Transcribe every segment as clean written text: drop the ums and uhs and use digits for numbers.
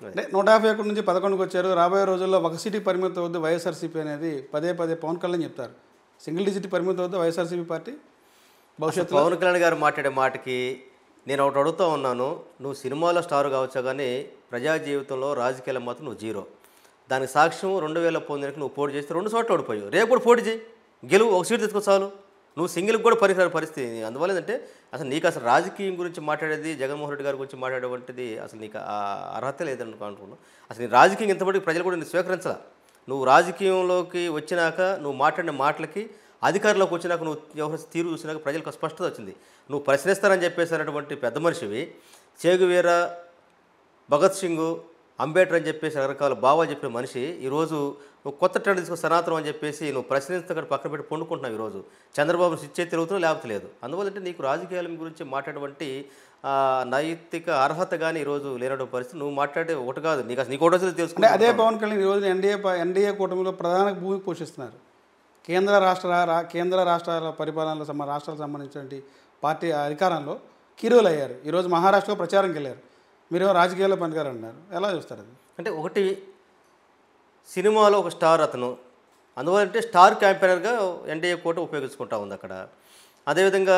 అంటే 151 నుంచి 11కి వచ్చారు. రాబోయే రోజుల్లో ఒక సీటుకి పరిమితం అవుద్ది వైఎస్ఆర్సీపీ అనేది పదే పదే పవన్ కళ్యాణ్ చెప్తారు. సింగిల్ డిజిట్ పరిమితం అవుద్ది వైఎస్ఆర్సీపీ పార్టీ భవిష్యత్తులో. పవన్ కళ్యాణ్ గారు మాట్లాడే మాటకి నేను ఒకటి అడుగుతూ ఉన్నాను. నువ్వు సినిమాలో స్టార్ కావచ్చు కానీ ప్రజా జీవితంలో రాజకీయాల మాత్రం నువ్వు జీరో. దానికి సాక్ష్యం 2019 నువ్వు పోటీ చేస్తే 2 చోట్ల ఓడిపోయావు. రేపు కూడా పోటీ చేయి, గెలువు, ఒక సీటు తెచ్చుకో చాలు. నువ్వు సింగిల్కి కూడా పనికిరాని పరిస్థితి. అందువల్ల ఏంటంటే అసలు నీకు అసలు రాజకీయం గురించి మాట్లాడేది, జగన్మోహన్ రెడ్డి గారి గురించి మాట్లాడేటువంటిది అసలు నీకు ఆ అర్హత లేదనుకుంటున్నాను. అసలు నీ రాజకీయం ఇంతవరకు ప్రజలు కూడా నేను స్వీకరించాల. నువ్వు రాజకీయంలోకి వచ్చినాక నువ్వు మాట్లాడిన మాటలకి, అధికారంలోకి వచ్చినాక నువ్వు ఎవరి తీరు చూసినాక ప్రజలకు స్పష్టత వచ్చింది. నువ్వు ప్రశ్నిస్తానని చెప్పేసినటువంటి పెద్ద మనిషివి, చేగువీర, భగత్ సింగ్, అంబేద్కర్ అని చెప్పేసి రకరకాల భావాలు చెప్పిన మనిషి ఈరోజు నువ్వు కొత్త ట్రెండ్ తీసుకుని సనాతనం అని చెప్పేసి నువ్వు ప్రశ్నిస్తూ పక్కన పెట్టి పండుకుంటున్నావు. ఈరోజు చంద్రబాబు ఇచ్చే తిరుగుతున్నావు, లేకపోతే లేదు. అందువల్ల నీకు రాజకీయాల గురించి మాట్లాడేటువంటి నైతిక అర్హత కానీ ఈరోజు లేనటువంటి పరిస్థితి. నువ్వు మాట్లాడే ఒకటి కాదు, నీకు అసలు నీకు ఒకటి రోజులు తెలుసుకుంటే అదే పవన్ కళ్యాణ్ ఈరోజు ఎన్డీఏ కూటమిలో ప్రధాన భూమికి పోషిస్తున్నారు. కేంద్ర రాష్ట్రాల పరిపాలనలో రాష్ట్రాలకు సంబంధించిన పార్టీ అధికారంలో కీరోలు అయ్యారు. ఈరోజు మహారాష్ట్రలో ప్రచారంకి వెళ్ళారు. మీరేమో రాజకీయాల్లో పనికారు అంటున్నారు. ఎలా చూస్తారు అది? అంటే ఒకటి సినిమాలో ఒక స్టార్ అతను, అందువల్ల స్టార్ క్యాంపెయినర్గా ఎన్డీఏ కూటమి ఉపయోగించుకుంటా ఉంది అక్కడ. అదేవిధంగా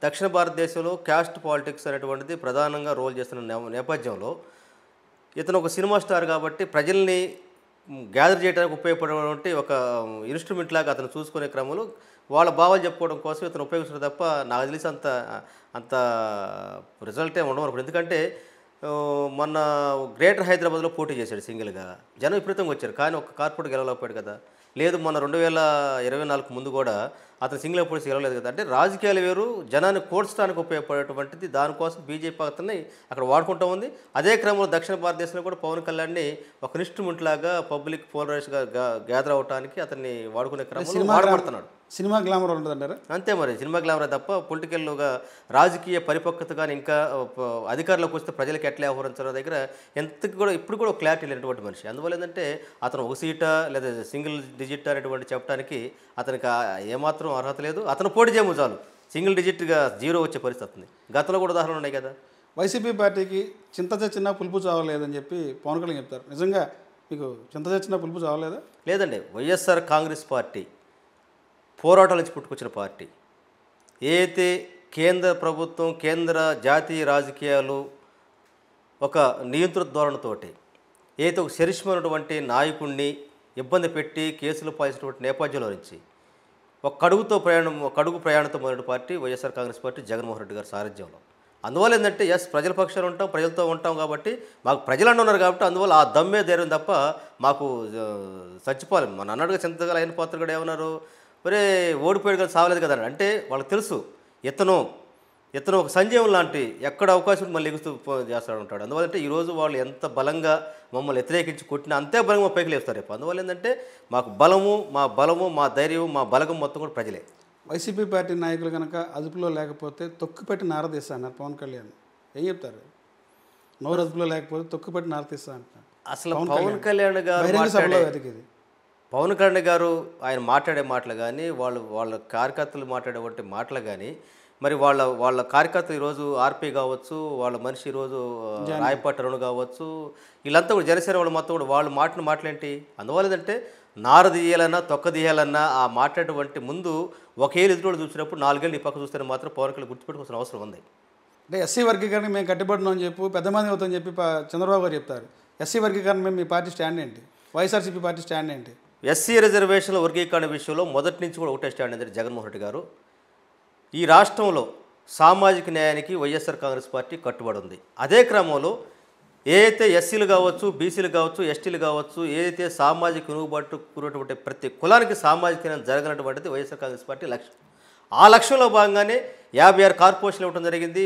దక్షిణ భారతదేశంలో క్యాస్ట్ పాలిటిక్స్ అనేటువంటిది ప్రధానంగా రోల్ చేస్తున్న నేపథ్యంలో ఇతను ఒక సినిమా స్టార్ కాబట్టి ప్రజల్ని గ్యాదర్ చేయడానికి ఉపయోగపడేటువంటి ఒక ఇన్స్ట్రుమెంట్ లాగా అతను చూసుకునే క్రమంలో వాళ్ళ భావాలు చెప్పుకోవడం కోసం ఇతను ఉపయోగిస్తున్నారు తప్ప నాకు తెలిసి అంత రిజల్ట్ ఏమి ఉండవు. ఎందుకంటే మొన్న గ్రేటర్ హైదరాబాద్లో పోటీ చేశాడు సింగిల్గా, జనం విపరీతంగా వచ్చారు, కానీ ఒక కార్పొరేట్ గెలవలేకపోయాడు కదా. లేదు మొన్న 2024 ముందు కూడా అతను సింగిల్ పోటీ గెలవలేదు కదా. అంటే రాజకీయాలు వేరు, జనాన్ని కోర్చడానికి ఉపయోగపడేటువంటిది, దానికోసం బీజేపీ అతన్ని అక్కడ వాడుకుంటూ ఉంది. అదే క్రమంలో దక్షిణ భారతదేశంలో కూడా పవన్ కళ్యాణ్ని ఒక ఇన్స్ట్రుమెంట్ లాగా పబ్లిక్ పోలరైజ్గా గ్యాదర్ అవడానికి అతన్ని వాడుకునే క్రమంలో వాడబడుతున్నాడు. సినిమా గ్లామర్ ఉంటుందంటారా? అంతే మరి, సినిమా గ్లామరే తప్ప పొలిటికల్గా రాజకీయ పరిపక్వత కానీ ఇంకా అధికారంలోకి వస్తే ప్రజలకు ఎట్లా వ్యవహరించారో దగ్గర ఎంతకు కూడా ఇప్పుడు కూడా క్లారిటీ లేనటువంటి మనిషి. అందువల్ల ఏంటంటే అతను ఒక సీటా లేదా సింగిల్ డిజిట్ అనేటువంటి చెప్పడానికి అతనికి ఏమాత్రం అర్హత లేదు. అతను పోటీ చేయము చాలు, సింగిల్ డిజిట్గా జీరో వచ్చే పరిస్థితి ఉంది. గతంలో కూడా ఉదాహరణలు ఉన్నాయి కదా. వైసీపీ పార్టీకి చింత చచ్చినా పులుపు చావలేదని చెప్పి పవన్ కళ్యాణ్ చెప్తారు. నిజంగా మీకు చింత చచ్చినా పులుపు చావలేదా? లేదండి, వైఎస్ఆర్ కాంగ్రెస్ పార్టీ పోరాటాల నుంచి పుట్టుకొచ్చిన పార్టీ. ఏదైతే కేంద్ర ప్రభుత్వం, కేంద్ర జాతీయ రాజకీయాలు ఒక నియంత్రణ ధోరణితోటి ఏదైతే ఒక చరిష్మైనటువంటి నాయకుడిని ఇబ్బంది పెట్టి కేసులు పాల్చినటువంటి నేపథ్యంలో నుంచి ఒక కడుగు ప్రయాణంతో మొదటి పార్టీ వైఎస్ఆర్ కాంగ్రెస్ పార్టీ, జగన్మోహన్ రెడ్డి గారి సారథ్యంలో. అందువల్ల ఏంటంటే ప్రజల పక్షాలు ఉంటాం, ప్రజలతో ఉంటాం కాబట్టి మాకు ప్రజలు అంటున్నారు కాబట్టి అందువల్ల ఆ దమ్మే ధైర్యం తప్ప మాకు చచ్చిపోవాలి. మన అన్నట్టుగా చింతగా అయిన పాత్ర కూడా ఏమన్నారు, మరే ఓడిపోయాడు కదా, సావలేదు కదా అని. అంటే వాళ్ళకి తెలుసు ఇతను ఒక సంజీవం లాంటి ఎక్కడ అవకాశం మళ్ళీ ఎగుస్తూ చేస్తాడు ఉంటాడు. అందువల్ల అంటే ఈరోజు వాళ్ళు ఎంత బలంగా మమ్మల్ని వ్యతిరేకించి కొట్టినా అంతే బలంగా పైకి లేస్తారు రేపు. అందువల్ల ఏంటంటే మాకు బలము, మా ధైర్యం, మా బలగం మొత్తం కూడా ప్రజలే. వైసీపీ పార్టీ నాయకులు కనుక అదుపులో లేకపోతే తొక్కుపెట్టి నారదీస్తా అన్నారు పవన్ కళ్యాణ్. ఏం చెప్తారు? నోరు అదుపులో లేకపోతే తొక్కుపెట్టి నారదీస్తా అంటారు. అసలు పవన్ కళ్యాణ్ గారు ఆయన మాట్లాడే మాటలు కానీ వాళ్ళ కార్యకర్తలు మాట్లాడేటువంటి మాటలు కానీ మరి వాళ్ళ కార్యకర్తలు ఈరోజు ఆర్పీ కావచ్చు, వాళ్ళ మనిషి ఈరోజు రాయపాటి అరుణ్ కావచ్చు, వీళ్ళంతా కూడా జనసేన వాళ్ళు మొత్తం కూడా వాళ్ళు మాటలేంటి. అందువల్ల ఏంటంటే నార తీయాలన్నా తొక్క తీయాలన్నా ఆ మాట్లాడేటువంటి ముందు ఒకేళ్ళు ఎదురు చూసినప్పుడు 4 ఏళ్ళు ఈ పక్క చూస్తే మాత్రం పవన్ కళ్యాణ్ గుర్తుపెట్టుకోవాల్సిన అవసరం ఉంది. అంటే ఎస్సీ వర్గీకరణ మేము కట్టుబడినాం అని చెప్పి పెద్ద మంది అవుతామని చెప్పి చంద్రబాబు గారు చెప్తారు. ఎస్సీ వర్గీకరణ మేము మీ పార్టీ స్టాండ్ ఏంటి? వైఎస్ఆర్సీపీ పార్టీ స్టాండ్ ఏంటి? ఎస్సీ రిజర్వేషన్ల వర్గీకరణ విషయంలో మొదటి నుంచి కూడా ఒకటే స్టాండ్ ఏంటంటే జగన్మోహన్ రెడ్డి గారు ఈ రాష్ట్రంలో సామాజిక న్యాయానికి వైఎస్ఆర్ కాంగ్రెస్ పార్టీ కట్టుబడి ఉంది. అదే క్రమంలో ఏదైతే ఎస్సీలు కావచ్చు, బీసీలు కావచ్చు, ఎస్టీలు కావచ్చు, ఏదైతే సామాజిక వెనుకబాటు కూడినటువంటి ప్రతి కులానికి సామాజిక న్యాయం జరగనటువంటిది వైఎస్ఆర్ కాంగ్రెస్ పార్టీ లక్ష్యం. ఆ లక్ష్యంలో భాగంగానే 56 కార్పొరేషన్లు ఇవ్వడం జరిగింది.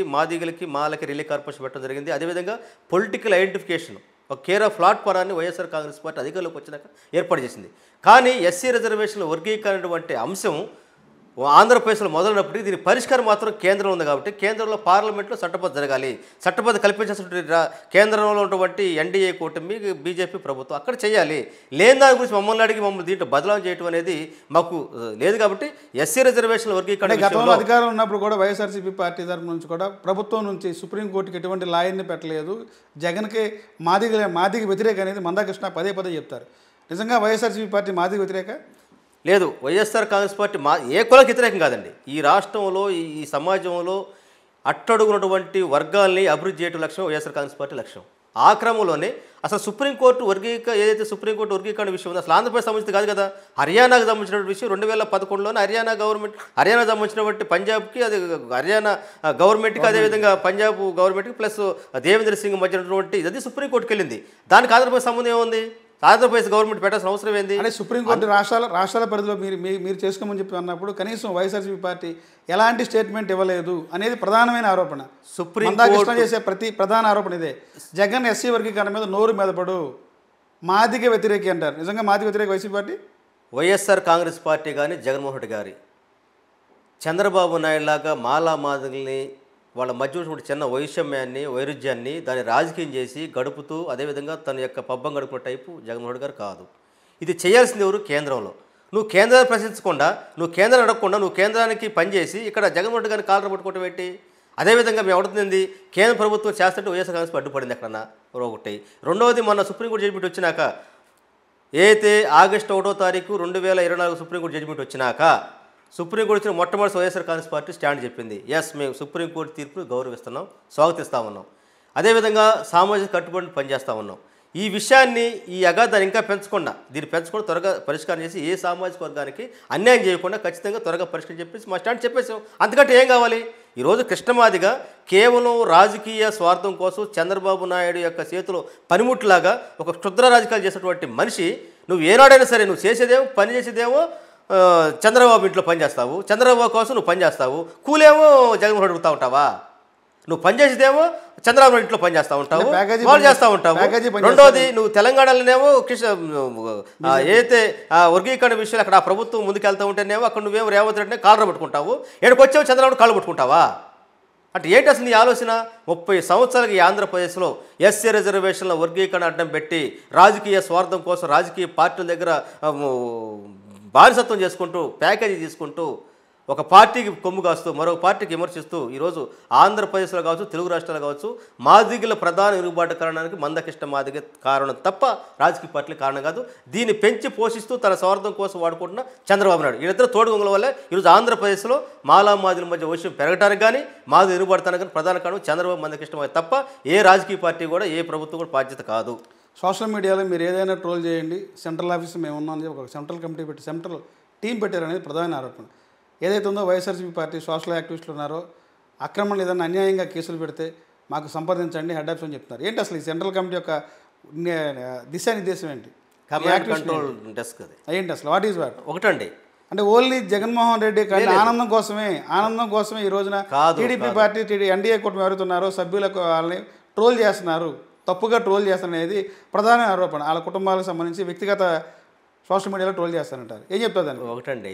మాలకి రిలే కార్పొరేషన్ పెట్టడం జరిగింది. అదేవిధంగా పొలిటికల్ ఐడెంటిఫికేషన్ ఒక కేర్ ఆఫ్ ప్లాట్ఫారాన్ని వైఎస్ఆర్ కాంగ్రెస్ పార్టీ అధికారంలోకి వచ్చినాక ఏర్పాటు చేసింది. కానీ ఎస్సీ రిజర్వేషన్ల వర్గీకరణ అంశం ఆంధ్రప్రదేశ్లో మొదలైనప్పటికీ దీని పరిష్కారం మాత్రం కేంద్రం ఉంది కాబట్టి కేంద్రంలో పార్లమెంట్లో చట్టబద్ధ జరగాలి. చట్టబద్ధ కల్పించాల్సినటువంటి కేంద్రంలో ఉన్నటువంటి ఎన్డీఏ కూటమి బీజేపీ ప్రభుత్వం అక్కడ చేయాలి. లేని దాని గురించి మమ్మల్ని అడిగి మమ్మల్ని దీంట్లో బదలాం చేయడం అనేది మాకు లేదు. కాబట్టి ఎస్సీ రిజర్వేషన్ వర్గీకరణ గతంలో అధికారం ఉన్నప్పుడు కూడా వైఎస్ఆర్సీపీ పార్టీ తరఫు నుంచి కూడా ప్రభుత్వం నుంచి సుప్రీంకోర్టుకి ఎటువంటి లాయర్ని పెట్టలేదు. జగన్కి మాదిగ వ్యతిరేక అనేది మందాకృష్ణ పదే పదే చెప్తారు. నిజంగా వైఎస్ఆర్సీపీ పార్టీ మాదిగ వ్యతిరేక? లేదు. వైఎస్ఆర్ కాంగ్రెస్ పార్టీ ఏ కులానికి వ్యతిరేకం కాదండి. ఈ రాష్ట్రంలో ఈ సమాజంలో అట్టడుగున్నటువంటి వర్గాల్ని అభివృద్ధి చేయడం లక్ష్యం వైఎస్ఆర్ కాంగ్రెస్ పార్టీ లక్ష్యం. ఆ క్రమంలోనే అసలు సుప్రీంకోర్టు ఏదైతే సుప్రీంకోర్టు వర్గీకరణ విషయం ఉందో అసలు ఆంధ్రప్రదేశ్ సంబంధించి కాదు కదా, హర్యానాకు సంబంధించినటువంటి విషయం. 2011లోనే హర్యానా సంబంధించినటువంటి పంజాబ్కి, అది హర్యానా గవర్నమెంట్కి, అదేవిధంగా పంజాబ్ గవర్నమెంట్కి ప్లస్ దేవేంద్ర సింగ్ మధ్య ఉన్నటువంటి అది సుప్రీంకోర్టుకి వెళ్ళింది. దానికి ఆంధ్రప్రదేశ్ సంబంధం ఏముంది? ఆంధ్రప్రదేశ్ గవర్నమెంట్ పెట్టాల్సిన అవసరం ఏంది? అంటే సుప్రీంకోర్టు రాష్ట్రాల పరిధిలో మీరు చేసుకోమని చెప్పి అన్నప్పుడు కనీసం వైఎస్ఆర్సీపీ పార్టీ ఎలాంటి స్టేట్మెంట్ ఇవ్వలేదు అనేది ప్రధానమైన ఆరోపణ. మందాకృష్ణ చేసే ప్రతి ప్రధాన ఆరోపణ ఇదే. జగన్ ఎస్సీ వర్గీకరణ మీద నోరు మెదపడు, మాదిగ వ్యతిరేకి అంటారు. నిజంగా మాదిగ వ్యతిరేక YCP party? YSR Congress party కానీ జగన్మోహన్ రెడ్డి గారి చంద్రబాబు నాయుడు లాగా మాలా మాదిగల్ని వాళ్ళ మధ్య ఉన్నటువంటి చిన్న వైషమ్యాన్ని, వైరుధ్యాన్ని దాన్ని రాజకీయం చేసి గడుపుతూ అదేవిధంగా తన యొక్క పబ్బం గడుపున్న టైపు జగన్మోహన్ రెడ్డి గారు కాదు. ఇది చేయాల్సింది ఎవరు? కేంద్రంలో. నువ్వు కేంద్రాన్ని ప్రశ్నించకుండా, నువ్వు కేంద్రాన్ని అడగకుండా, నువ్వు కేంద్రానికి పనిచేసి ఇక్కడ జగన్మోహన్ రెడ్డి గారిని కాలర్ పట్టుకోవటం ఏంటి? అదేవిధంగా మేము అడుగుతుంది కేంద్ర ప్రభుత్వం చేస్తుంటే వైఎస్ఆర్ కాంగ్రెస్ అడ్డుపడింది ఎక్కడన్నా ఒకటి. రెండవది, మొన్న సుప్రీంకోర్టు జడ్జిమెంట్ వచ్చినాక అయితే ఆగస్టు 1వ తారీఖు 2024 సుప్రీంకోర్టు జడ్జిమెంట్ వచ్చినాక సుప్రీంకోర్టు వచ్చిన మొట్టమొదటి వైఎస్ఆర్ కాంగ్రెస్ పార్టీ స్టాండ్ చెప్పింది, ఎస్ మేము సుప్రీంకోర్టు తీర్పును గౌరవిస్తున్నాం, స్వాగతిస్తూ ఉన్నాం, అదేవిధంగా సామాజిక కట్టుబడిని పనిచేస్తూ ఉన్నాం. ఈ విషయాన్ని ఈ అగాధాన్ని ఇంకా దీన్ని పెంచకుండా త్వరగా పరిష్కారం చేసి ఏ సామాజిక వర్గానికి అన్యాయం చేయకుండా ఖచ్చితంగా త్వరగా పరిష్కారం చెప్పేసి మా స్టాండ్ చెప్పేసాం. అంతకంటే ఏం కావాలి? ఈరోజు కృష్ణమాదిగా కేవలం రాజకీయ స్వార్థం కోసం చంద్రబాబు నాయుడు యొక్క చేతిలో పనిముట్లాగా ఒక క్షుద్ర రాజకీయాలు చేసేటువంటి మనిషి నువ్వు ఏనాడైనా సరే నువ్వు చేసేదేమో పని చేసేదేమో చంద్రబాబు ఇంట్లో పనిచేస్తావు, చంద్రబాబు కోసం నువ్వు పనిచేస్తావు, కూలేమో జగన్మోహన్ రెడ్డి అడుగుతూ ఉంటావా? నువ్వు పనిచేసేదేమో చంద్రబాబు ఇంట్లో పనిచేస్తూ ఉంటావు, వాళ్ళు చేస్తూ ఉంటావు. రెండోది, నువ్వు తెలంగాణలోనేమో ఏదైతే వర్గీకరణ విషయాలు అక్కడ ఆ ప్రభుత్వం ముందుకెళ్తూ ఉంటేనేమో అక్కడ నువ్వేమో రేవంత్ రెడ్డినే కాళ్ళు పట్టుకుంటావు, ఎక్కడికి వచ్చావు చంద్రబాబు కాళ్ళు పట్టుకుంటావా? అంటే ఏంటి అసలు నీ ఆలోచన? 30 సంవత్సరాలకి ఈ ఆంధ్రప్రదేశ్లో ఎస్సీ రిజర్వేషన్ల వర్గీకరణ అడ్డం పెట్టి రాజకీయ స్వార్థం కోసం రాజకీయ పార్టీల దగ్గర బానిసత్వం చేసుకుంటూ ప్యాకేజీ తీసుకుంటూ ఒక పార్టీకి కొమ్ము కాస్తూ మరొక పార్టీకి విమర్శిస్తూ ఈరోజు ఆంధ్రప్రదేశ్లో కావచ్చు, తెలుగు రాష్ట్రాలు కావచ్చు, మాదిగల ప్రధాన ఇరుగుబాటు కారణానికి మందకృష్ణ మాదిగ కారణం తప్ప రాజకీయ పార్టీల కారణం కాదు. దీన్ని పెంచి పోషిస్తూ తన స్వార్థం కోసం వాడుకుంటున్న చంద్రబాబు నాయుడు వీళ్ళిద్దరు తోడుగొంగల వల్లే ఈరోజు ఆంధ్రప్రదేశ్లో మాలా మాదిల మధ్య వైషమ్యం పెరగడానికి కానీ మాదిగ ఇరుగుబాటుతానికి కానీ ప్రధాన కారణం చంద్రబాబు మందకృష్ణ మాదిగ తప్ప ఏ రాజకీయ పార్టీ కూడా ఏ ప్రభుత్వం కూడా బాధ్యత కాదు. సోషల్ మీడియాలో మీరు ఏదైనా ట్రోల్ చేయండి, సెంట్రల్ ఆఫీస్ మేము ఉన్నామని చెప్పి ఒక సెంట్రల్ కమిటీ పెట్టి సెంట్రల్ టీం పెట్టారనేది ప్రధాన ఆరోపణ. ఏదైతే ఉందో వైఎస్ఆర్సీపీ పార్టీ సోషల్ యాక్టివిస్టులు ఉన్నారో అక్రమణలు ఏదైనా అన్యాయంగా కేసులు పెడితే మాకు సంప్రదించండి హెడ్ ఆఫీస్ అని చెప్తున్నారు. ఏంటి అసలు ఈ సెంట్రల్ కమిటీ యొక్క దిశానిర్దేశం ఏంటి? కంట్రోల్ డెస్క్ అది ఏంటి అసలు? What is what? ఒకటండి, అంటే ఓన్లీ జగన్మోహన్ రెడ్డి కానీ ఆనందం కోసమే ఈ రోజున టీడీపీ పార్టీ ఎన్డీఏ కూటమి ఎవరుతున్నారో సభ్యులకు వాళ్ళని ట్రోల్ చేస్తున్నారు, తప్పుగా ట్రోల్ చేస్తారనేది ప్రధాన ఆరోపణ. వాళ్ళ కుటుంబాలకు సంబంధించి వ్యక్తిగత సోషల్ మీడియాలో ట్రోల్ చేస్తారంటారు. ఏం చెప్తారు దానికి? ఒకటండి,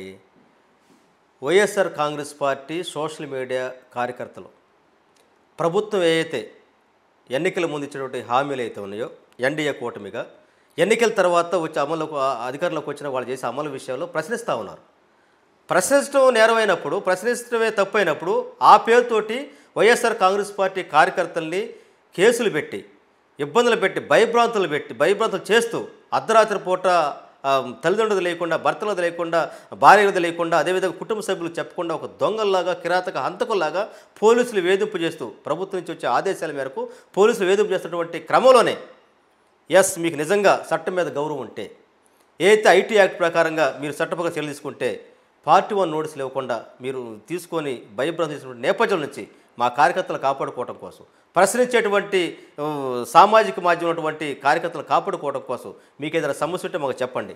YSR Congress party social media కార్యకర్తలు ప్రభుత్వం ఏదైతే ఎన్నికల ముందు ఇచ్చినటువంటి హామీలు అయితే ఉన్నాయో ఎన్డీఏ కూటమిగా ఎన్నికల తర్వాత వచ్చి అధికారంలోకి వచ్చిన వాళ్ళు చేసే అమలు విషయాల్లో ప్రశ్నిస్తూ ఉన్నారు. ప్రశ్నించడం నేరమైనప్పుడు, ప్రశ్నించడమే తప్పైనప్పుడు ఆ పేరుతోటి వైఎస్ఆర్ కాంగ్రెస్ పార్టీ కార్యకర్తల్ని కేసులు పెట్టి ఇబ్బందులు పెట్టి భయభ్రాంతులు చేస్తూ అర్ధరాత్రి పూట తల్లిదండ్రులు లేకుండా, భర్తలది లేకుండా, భార్యలది లేకుండా, అదేవిధంగా కుటుంబ సభ్యులు చెప్పకుండా ఒక దొంగల్లాగా, కిరాతక హంతకుల్లాగా పోలీసులు వేధింపు చేస్తూ ప్రభుత్వం నుంచి వచ్చే ఆదేశాల మేరకు పోలీసులు వేధింపు చేస్తున్నటువంటి క్రమంలోనే ఎస్ మీకు నిజంగా చట్టం మీద గౌరవం ఉంటే ఏదైతే ఐటీ యాక్ట్ ప్రకారంగా మీరు చట్టపరంగా చర్యలు తీసుకుంటే పార్టీ 1 నోటీసులు ఇవ్వకుండా మీరు తీసుకొని భయభ్రాంతి చేసినటువంటి నేపథ్యం నుంచి మా కార్యకర్తలు కాపాడుకోవడం కోసం, ప్రశ్నించేటువంటి సామాజిక మాధ్యమం ఉన్నటువంటి కార్యకర్తలు కాపాడుకోవడం కోసం మీకు ఏదైనా సమస్య ఉంటే మాకు చెప్పండి.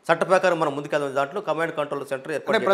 చట్ట ప్రకారం మనం ముందుకెళ్దాం. దాంట్లో కమాండ్ కంట్రోల్ సెంటర్ ఏర్పాటు